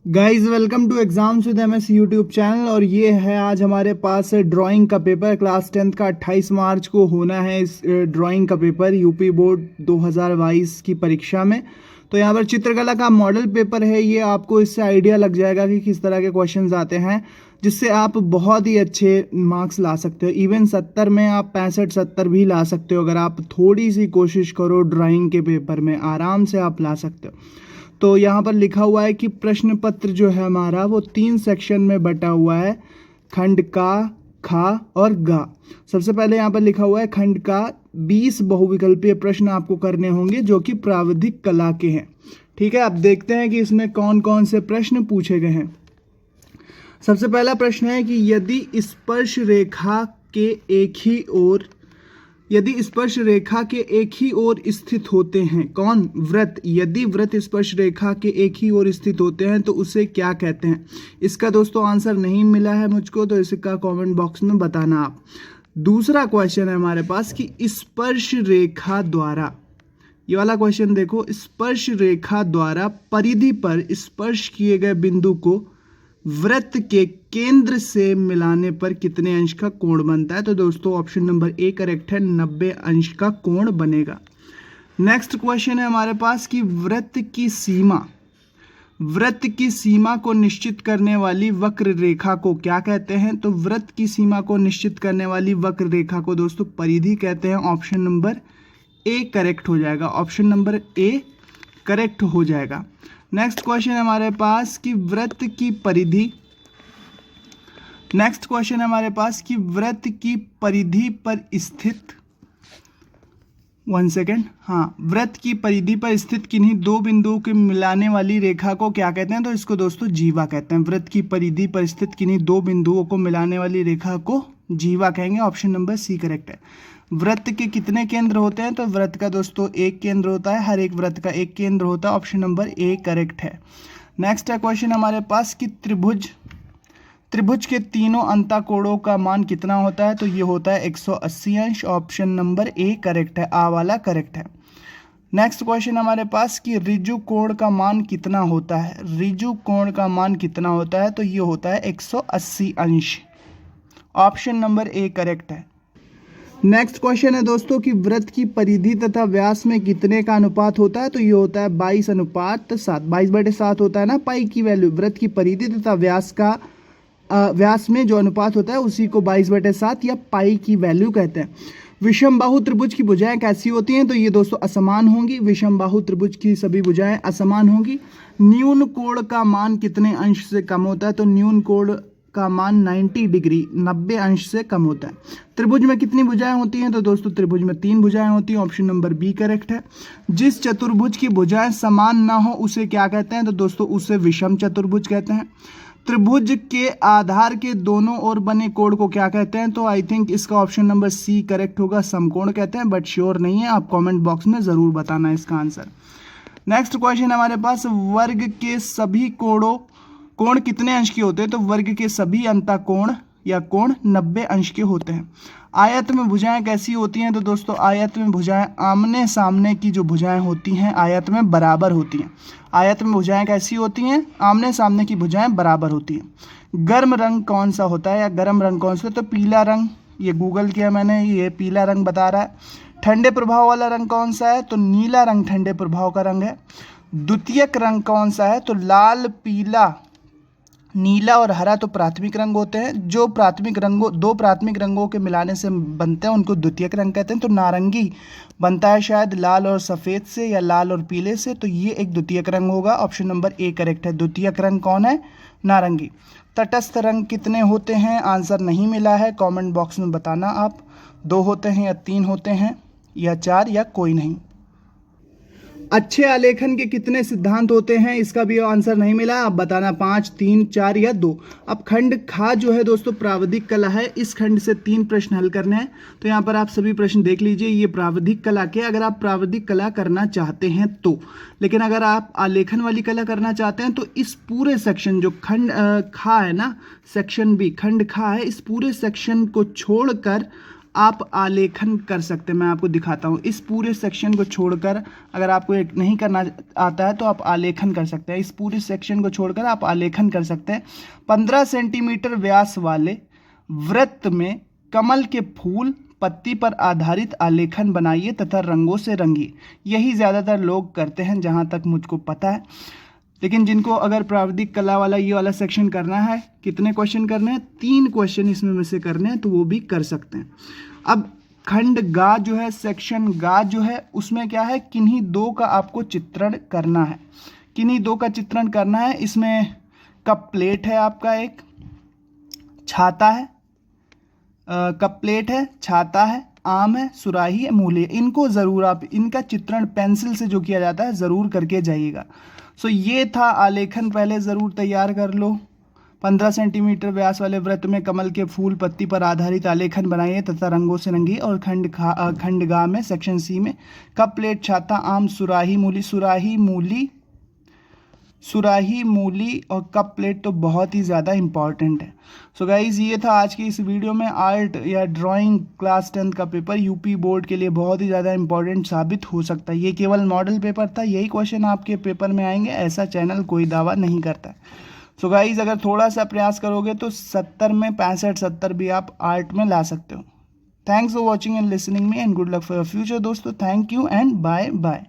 Guys welcome to exams with MS YouTube channel. और ये है आज हमारे पास ड्राइंग का पेपर क्लास 10th का 28 मार्च को होना है। इस ड्राइंग का पेपर यूपी बोर्ड 2022 की परीक्षा में। तो यहाँ पर चित्रकला का मॉडल पेपर है। ये आपको इससे आइडिया लग जाएगा कि किस तरह के क्वेश्चंस आते हैं, जिससे आप बहुत ही अच्छे मार्क्स ला सकते हो। इवन 70 में आप 65-70 भी ला सकते हो। अगर आप थोड़ी सी कोशिश करो ड्राइंग के पेपर में, आराम से आप ला सकते हो। तो यहाँ पर लिखा हुआ है कि प्रश्न पत्र जो है हमारा वो 3 सेक्शन में बटा हुआ है, खंड का, खा और गा। सबसे पहले यहाँ पर लिखा हुआ है खंड का 20 बहुविकल्पीय प्रश्न आपको करने होंगे जो कि प्राविधिक कला के हैं। ठीक है, अब देखते हैं कि इसमें कौन कौन से प्रश्न पूछे गए हैं। सबसे पहला प्रश्न है कि यदि स्पर्श रेखा के एक ही ओर स्थित होते हैं, कौन? वृत्त। यदि वृत्त स्पर्श रेखा के एक ही ओर स्थित होते हैं तो उसे क्या कहते हैं? इसका दोस्तों आंसर नहीं मिला है मुझको, तो इसका कमेंट बॉक्स में बताना आप। दूसरा क्वेश्चन है हमारे पास कि स्पर्श रेखा द्वारा, ये वाला क्वेश्चन देखो, स्पर्श रेखा द्वारा परिधि पर स्पर्श किए गए बिंदु को वृत्त के केंद्र से मिलाने पर कितने अंश का कोण बनता है? तो दोस्तों ऑप्शन नंबर ए करेक्ट है, 90 अंश का कोण बनेगा। नेक्स्ट क्वेश्चन है हमारे पास कि वृत्त की सीमा को निश्चित करने वाली वक्र रेखा को क्या कहते हैं? तो वृत्त की सीमा को निश्चित करने वाली वक्र रेखा को दोस्तों परिधि कहते हैं। ऑप्शन नंबर ए करेक्ट हो जाएगा, ऑप्शन नंबर ए करेक्ट हो जाएगा। नेक्स्ट क्वेश्चन हमारे पास कि वृत्त की परिधि पर स्थित, वृत्त की परिधि पर स्थित किन्हीं दो बिंदुओं के मिलाने वाली रेखा को क्या कहते हैं? तो इसको दोस्तों जीवा कहते हैं। वृत्त की परिधि पर स्थित किन्हीं दो बिंदुओं को मिलाने वाली रेखा को जीवा कहेंगे। ऑप्शन नंबर सी करेक्ट है। वृत्त के कितने केंद्र होते हैं? तो वृत्त का दोस्तों एक केंद्र होता है, हर एक वृत्त का एक केंद्र होता है। ऑप्शन नंबर ए करेक्ट है। नेक्स्ट है क्वेश्चन हमारे पास कि त्रिभुज के तीनों अंतःकोणों का मान कितना होता है? तो ये होता है 180 अंश। ऑप्शन नंबर ए करेक्ट है, आ वाला करेक्ट है। नेक्स्ट क्वेश्चन हमारे पास कि ऋजु कोण का मान कितना होता है? ऋजु कोण का मान कितना होता है? तो ये होता है 180 अंश। ऑप्शन नंबर ए करेक्ट है। नेक्स्ट क्वेश्चन है दोस्तों कि वृत्त की परिधि तथा व्यास में कितने का अनुपात होता है? तो ये होता है 22:7। 22/7 होता है ना पाई की वैल्यू। वृत्त की परिधि तथा व्यास में जो अनुपात होता है उसी को 22/7 या पाई की वैल्यू कहते हैं। विषम बाहु त्रिभुज की भुजाएं कैसी होती हैं? तो ये दोस्तों असमान होंगी। विषम बाहु त्रिभुज की सभी भुजाएं असमान होंगी। न्यून कोण का मान कितने अंश से कम होता है? तो न्यून कोण का मान 90 डिग्री, 90 अंश से कम होता है। त्रिभुज में कितनी भुजाएं होती हैं? तो दोस्तों त्रिभुज में 3 भुजाएं होती हैं। ऑप्शन नंबर बी करेक्ट है। जिस चतुर्भुज की भुजाएं समान ना हो उसे क्या कहते हैं? तो दोस्तों उसे विषम चतुर्भुज कहते हैं। त्रिभुज के आधार के दोनों ओर बने कोण को क्या कहते हैं? तो आई थिंक इसका ऑप्शन नंबर सी करेक्ट होगा, समकोण कहते हैं, बट श्योर नहीं है। आप कमेंट बॉक्स में जरूर बताना इसका आंसर। नेक्स्ट क्वेश्चन हमारे पास वर्ग के सभी कोण कितने अंश के होते हैं? तो वर्ग के सभी अंतःकोण या कोण 90 अंश के होते हैं। आयत में भुजाएं कैसी होती हैं? तो दोस्तों आयत में भुजाएं आमने सामने की जो भुजाएं होती हैं आयत में बराबर होती हैं। आयत में भुजाएं कैसी होती हैं? आमने सामने की भुजाएं बराबर होती हैं। गर्म रंग कौन सा होता है या गर्म रंग कौन सा? तो पीला रंग, ये गूगल किया मैंने, ये पीला रंग बता रहा है। ठंडे प्रभाव वाला रंग कौन सा है? तो नीला रंग ठंडे प्रभाव का रंग है। द्वितीयक रंग कौन सा है? तो लाल, पीला, नीला और हरा तो प्राथमिक रंग होते हैं। जो दो प्राथमिक रंगों के मिलाने से बनते हैं उनको द्वितीयक रंग कहते हैं। तो नारंगी बनता है शायद लाल और सफ़ेद से या लाल और पीले से, तो ये एक द्वितीयक रंग होगा। ऑप्शन नंबर ए करेक्ट है। द्वितीयक रंग कौन है? नारंगी। तटस्थ रंग कितने होते हैं? आंसर नहीं मिला है, कमेंट बॉक्स में बताना आप। 2 होते हैं या 3 होते हैं या 4 या कोई नहीं। अच्छे आलेखन के कितने सिद्धांत होते हैं? इसका भी आंसर नहीं मिला, आप बताना। 5, 3, 4 या 2। अब खंड खा जो है दोस्तों प्राविधिक कला है। इस खंड से 3 प्रश्न हल करने हैं। तो यहाँ पर आप सभी प्रश्न देख लीजिए। ये प्राविधिक कला के, अगर आप प्राविधिक कला करना चाहते हैं तो, लेकिन अगर आप आलेखन वाली कला करना चाहते हैं तो इस पूरे सेक्शन जो खंड खा है ना, सेक्शन बी खंड खा है, इस पूरे सेक्शन को छोड़कर आप आलेखन कर सकते हैं। मैं आपको दिखाता हूँ, इस पूरे सेक्शन को छोड़कर अगर आपको एक नहीं करना आता है तो आप आलेखन कर सकते हैं। इस पूरे सेक्शन को छोड़कर आप आलेखन कर सकते हैं। 15 सेंटीमीटर व्यास वाले वृत्त में कमल के फूल पत्ती पर आधारित आलेखन बनाइए तथा रंगों से रंगिए। यही ज़्यादातर लोग करते हैं जहाँ तक मुझको पता है। लेकिन जिनको अगर प्राविधिक कला वाला ये वाला सेक्शन करना है, कितने क्वेश्चन करने हैं? 3 क्वेश्चन इसमें में से करने हैं, तो वो भी कर सकते हैं। अब खंड गा जो है, सेक्शन गा जो है, उसमें क्या है, किन्हीं 2 का आपको चित्रण करना है। किन्हीं 2 का चित्रण करना है। इसमें कप प्लेट है, आपका एक छाता है, कप प्लेट है, छाता है, आम है, सुराही है, मूली है। इनको ज़रूर आप इनका चित्रण पेंसिल से जो किया जाता है ज़रूर करके जाइएगा। सो ये था आलेखन, पहले ज़रूर तैयार कर लो। 15 सेंटीमीटर व्यास वाले वृत्त में कमल के फूल पत्ती पर आधारित आलेखन बनाइए तथा रंगों से रंगिए। और खंड गा में सेक्शन सी में कप प्लेट, छाता, आम, सुराही, मूली और कप प्लेट तो बहुत ही ज़्यादा इंपॉर्टेंट है। सो गाइज़, ये था आज की इस वीडियो में। आर्ट या ड्राइंग क्लास 10 का पेपर यूपी बोर्ड के लिए बहुत ही ज़्यादा इंपॉर्टेंट साबित हो सकता है। ये केवल मॉडल पेपर था, यही क्वेश्चन आपके पेपर में आएंगे, ऐसा चैनल कोई दावा नहीं करता है। सो गाइज़, अगर थोड़ा सा प्रयास करोगे तो 70 में 65-70 भी आप आर्ट में ला सकते हो। Thanks for watching and listening me and good luck for your future दोस्तों। Thank you and bye bye.